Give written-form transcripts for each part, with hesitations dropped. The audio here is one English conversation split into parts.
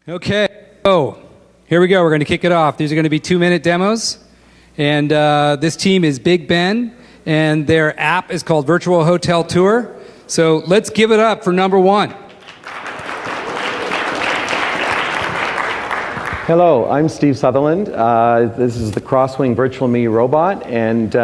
Okay, so here we go. We're going to kick it off. These are going to be 2-minute demos. And this team is Big Ben, and their app is called Virtual Hotel Tour. So let's give it up for number one. Hello, I'm Steve Sutherland. This is the Crosswing Virtual Me robot, and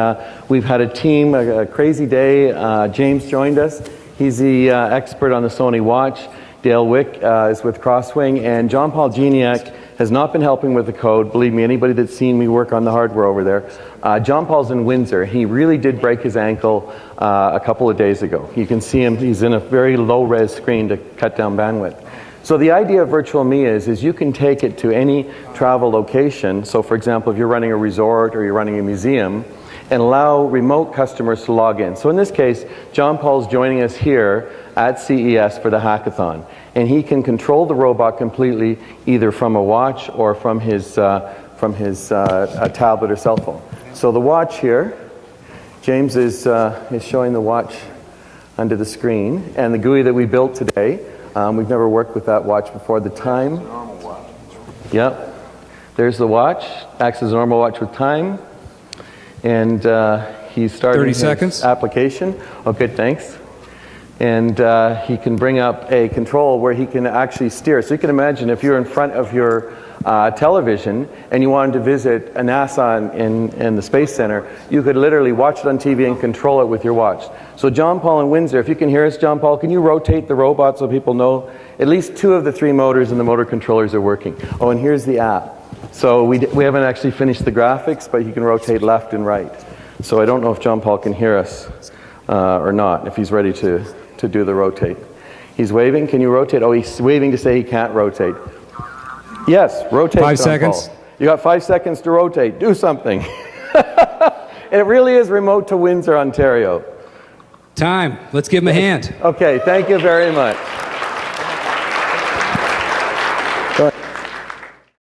we've had a team, a crazy day. James joined us. He's the expert on the Sony watch. Dale Wick is with Crosswing, and John Paul Geniak has not been helping with the code. Believe me, anybody that's seen me work on the hardware over there. John Paul's in Windsor. He really did break his ankle a couple of days ago. You can see him, he's in a very low-res screen to cut down bandwidth. So the idea of Virtual Me is you can take it to any travel location. So for example, if you're running a resort or you're running a museum, and allow remote customers to log in. So in this case, John Paul's joining us here at CES for the Hackathon. And he can control the robot completely, either from a watch or from his a tablet or cell phone. So the watch here, James is showing the watch under the screen. And the GUI that we built today, we've never worked with that watch before. The time, yep. There's the watch, acts as a normal watch with time. And he's starting his application. Oh, good, thanks. And he can bring up a control where he can actually steer. So you can imagine if you're in front of your television and you wanted to visit NASA in the Space Center, you could literally watch it on TV and control it with your watch. So John Paul in Windsor, if you can hear us, John Paul, can you rotate the robot so people know at least 2 of the 3 motors and the motor controllers are working? Oh, and here's the app. So we haven't actually finished the graphics, but you can rotate left and right. So I don't know if John Paul can hear us or not, if he's ready to do the rotate. He's waving. Can you rotate? Oh, he's waving to say he can't rotate. Yes, rotate. 5 John seconds. Paul. You got 5 seconds to rotate. Do something. It really is remote to Windsor, Ontario. Time. Let's give him a hand. Okay, thank you very much.